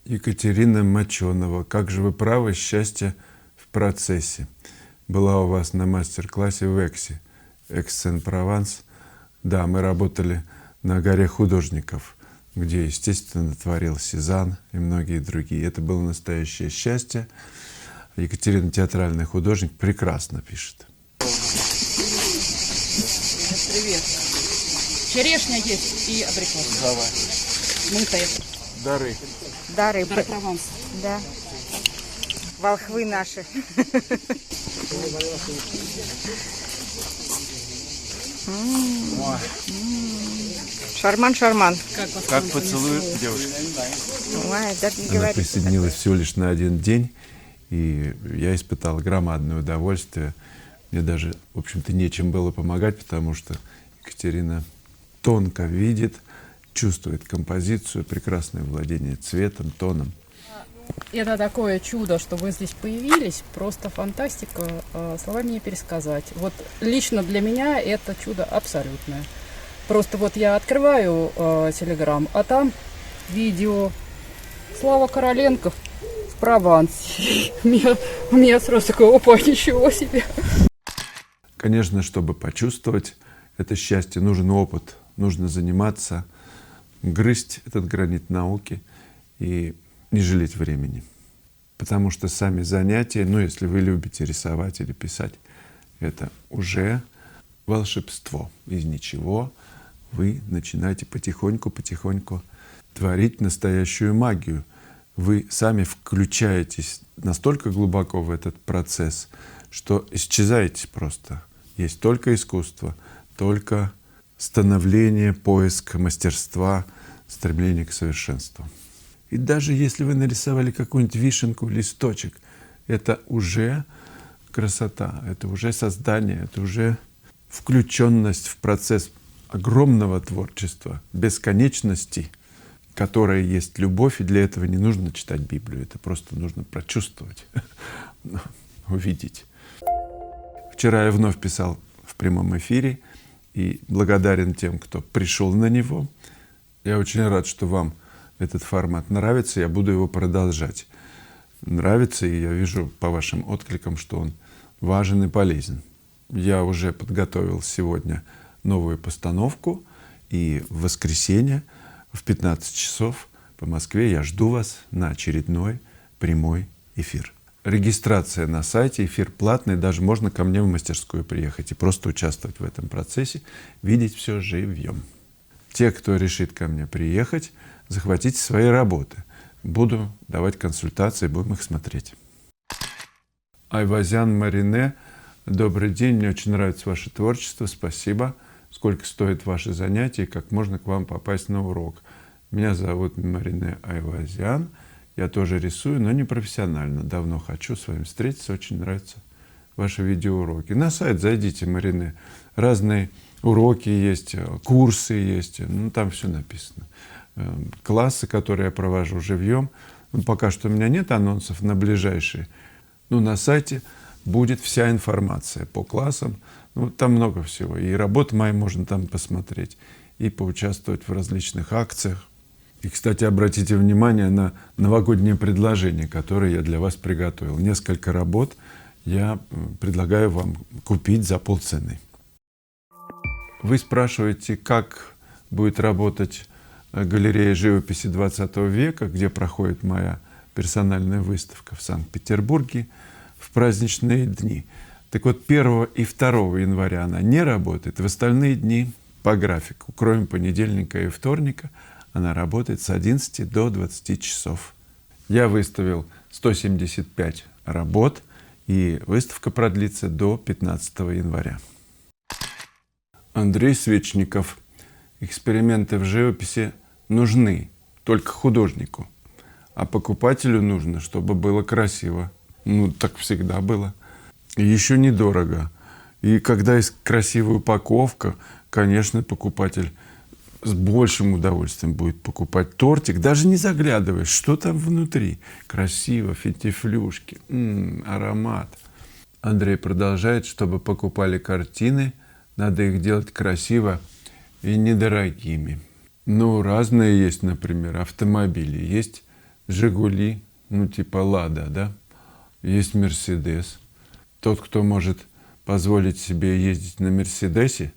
Екатерина Моченова. Как же вы правы, счастье в процессе. Была у вас на мастер-классе в Эксе, Экс-Сен-Прованс. Да, мы работали на горе художников, где, естественно, творил Сезанн и многие другие. Это было настоящее счастье. Екатерина, театральный художник, прекрасно пишет. Привет. Черешня есть и абрикос. Давай. Мытая. Дары. Дары. Дары Прованс. Да. Волхвы наши. Шарман. Как поцелуй девушки. Ой, да не Она говори. присоединилась всего лишь на один день, и я испытал громадное удовольствие. Мне даже, в общем-то, нечем было помогать, потому что Екатерина тонко видит, чувствует композицию, прекрасное владение цветом, тоном. Это такое чудо, что вы здесь появились. Просто фантастика. Словами не пересказать. Вот лично для меня это чудо абсолютное. Просто вот я открываю Телеграм, а там видео. Слава Короленко в Провансе. У меня сразу такое, опа, ничего себе. Конечно, чтобы почувствовать это счастье, нужен опыт, нужно заниматься, грызть этот гранит науки и не жалеть времени. Потому что сами занятия, ну, если вы любите рисовать или писать, это уже волшебство. Из ничего вы начинаете потихоньку творить настоящую магию. Вы сами включаетесь настолько глубоко в этот процесс, что исчезаете просто. Есть только искусство, только становление, поиск мастерства, стремление к совершенству. И даже если вы нарисовали какую-нибудь вишенку, листочек, это уже красота, это уже создание, это уже включенность в процесс огромного творчества, бесконечности, которая есть любовь, и для этого не нужно читать Библию, это просто нужно прочувствовать, увидеть. Вчера я вновь писал в прямом эфире и благодарен тем, кто пришел на него. Я очень рад, что вам этот формат нравится, я буду его продолжать. Нравится, и я вижу по вашим откликам, что он важен и полезен. Я уже подготовил сегодня новую постановку, и в воскресенье в 15 часов по Москве я жду вас на очередной прямой эфир. Регистрация на сайте, эфир платный, даже можно ко мне в мастерскую приехать и просто участвовать в этом процессе, видеть все живьем. Те, кто решит ко мне приехать, захватите свои работы. Буду давать консультации, будем их смотреть. Айвазян Марине, добрый день, мне очень нравится ваше творчество, спасибо. Сколько стоит ваши занятия, как можно к вам попасть на урок? Меня зовут Марине Айвазян, я тоже рисую, но не профессионально. Давно хочу с вами встретиться, очень нравятся ваши видеоуроки. На сайт зайдите, Марине, разные уроки есть, курсы есть, ну там все написано. Классы, которые я провожу живьем. Ну, пока что у меня нет анонсов на ближайшие. Ну, на сайте будет вся информация по классам. Ну, там много всего. И работы мои можно там посмотреть, и поучаствовать в различных акциях. И, кстати, обратите внимание на новогоднее предложение, которое я для вас приготовил. Несколько работ я предлагаю вам купить за полцены. Вы спрашиваете, как будет работать галерея живописи 20 века, где проходит моя персональная выставка в Санкт-Петербурге в праздничные дни. Так вот, 1 и 2 января она не работает, в остальные дни по графику, кроме понедельника и вторника, она работает с 11 до 20 часов. Я выставил 175 работ, и выставка продлится до 15 января. Андрей Свечников. Эксперименты в живописи нужны только художнику, а покупателю нужно, чтобы было красиво. Ну, так всегда было. И еще недорого. И когда есть красивая упаковка, конечно, покупатель с большим удовольствием будет покупать тортик, даже не заглядывая, что там внутри. Красиво, финтифлюшки, аромат. Андрей продолжает, чтобы покупали картины, надо их делать красиво и недорогими. Ну, разные есть, например, автомобили. Есть Жигули, ну типа Лада, да? Есть Мерседес. Тот, кто может позволить себе ездить на Мерседесе,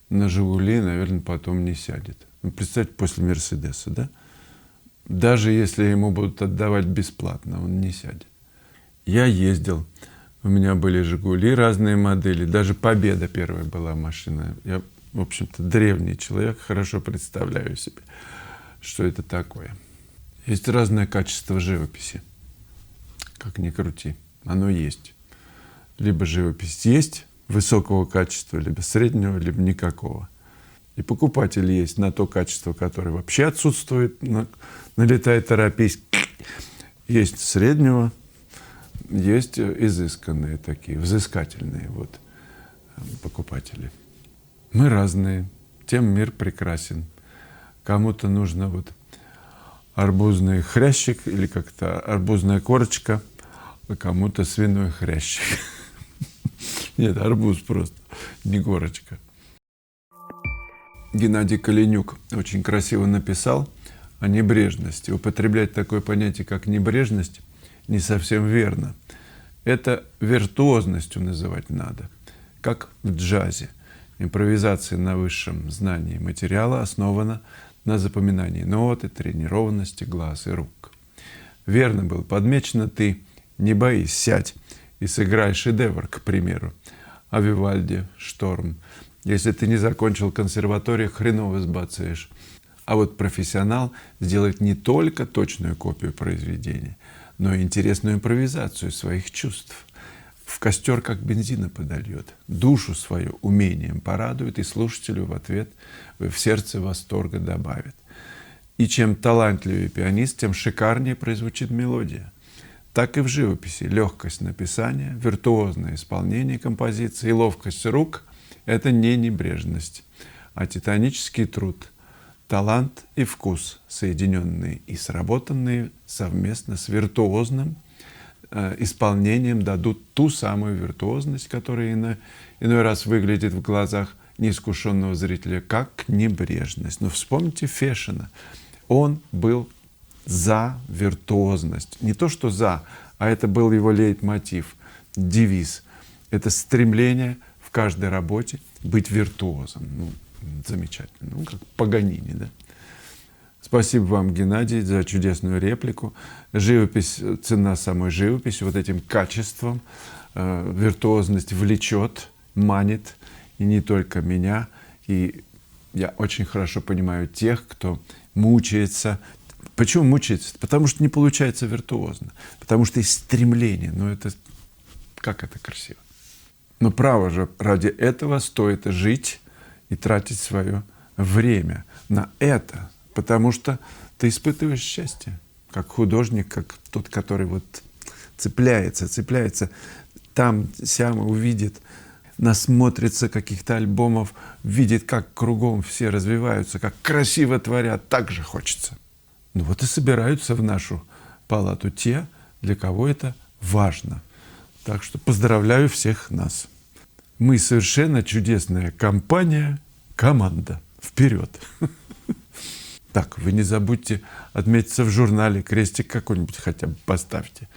на Жигули, наверное, потом не сядет. Ну, представьте, после Мерседеса, да? Даже если ему будут отдавать бесплатно, он не сядет. Я ездил, у меня были Жигули, разные модели, даже Победа первая была машина. Я, в общем-то, древний человек, хорошо представляю себе, что это такое. Есть разное качество живописи, как ни крути, оно есть. Либо живопись есть высокого качества, либо среднего, либо никакого. И покупатель есть на то качество, которое вообще отсутствует, налетает торопись. Есть среднего, есть изысканные такие, взыскательные вот, покупатели. Мы разные, тем мир прекрасен. Кому-то нужно вот арбузный хрящик или как-то арбузная корочка, а кому-то свиной хрящик. Нет, арбуз просто, не горочка. Геннадий Калинюк очень красиво написал о небрежности. Употреблять такое понятие, как небрежность, не совсем верно. Это виртуозностью называть надо, как в джазе. Импровизация на высшем знании материала основана на запоминании нот и тренированности глаз и рук. Верно было подмечено, ты не боись, сядь и сыграй шедевр, к примеру, о Вивальди «Шторм». Если ты не закончил консерваторию, хреново сбацаешь. А вот профессионал сделает не только точную копию произведения, но и интересную импровизацию своих чувств. В костер как бензина подольет, душу свою умением порадует и слушателю в ответ в сердце восторга добавит. И чем талантливее пианист, тем шикарнее прозвучит мелодия. Так и в живописи легкость написания, виртуозное исполнение композиции и ловкость рук – это не небрежность, а титанический труд, талант и вкус, соединенные и сработанные совместно с виртуозным исполнением, дадут ту самую виртуозность, которая иной раз выглядит в глазах неискушенного зрителя как небрежность. Но вспомните Фешена. Он был за виртуозность. Не то, что за, а это был его лейтмотив, девиз. Это стремление в каждой работе быть виртуозом. Ну, замечательно. Ну, как Паганини, да? Спасибо вам, Геннадий, за чудесную реплику. Живопись, цена самой живописи, вот этим качеством. Виртуозность влечет, манит, и не только меня. И я очень хорошо понимаю тех, кто мучается. Почему мучается? Потому что не получается виртуозно. Потому что есть стремление. Ну, это как это красиво. Но право же, ради этого стоит жить и тратить свое время на это. Потому что ты испытываешь счастье, как художник, как тот, который вот цепляется, там-сям увидит, насмотрится каких-то альбомов, видит, как кругом все развиваются, как красиво творят, так же хочется. Ну вот и собираются в нашу палату те, для кого это важно. Так что поздравляю всех нас. Мы совершенно чудесная компания, команда. Вперед! Так, вы не забудьте отметиться в журнале, крестик какой-нибудь хотя бы поставьте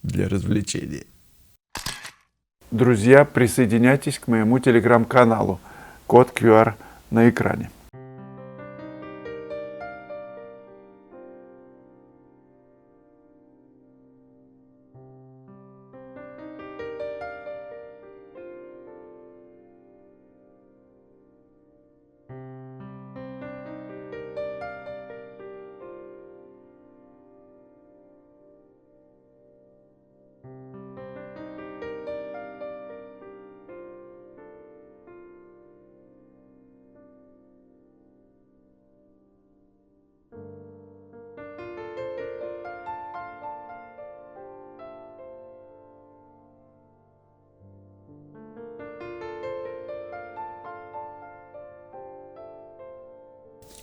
для развлечения. Друзья, присоединяйтесь к моему телеграм-каналу. Код QR на экране.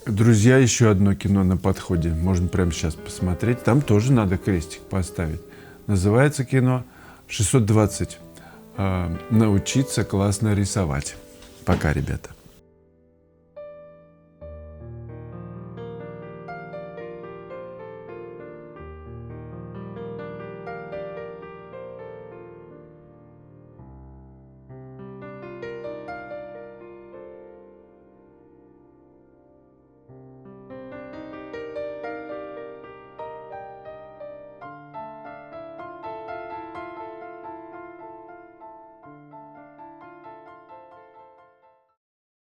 Друзья, еще одно кино на подходе. Можно прямо сейчас посмотреть. Там тоже надо крестик поставить. Называется кино «620. Научиться классно рисовать». Пока, ребята.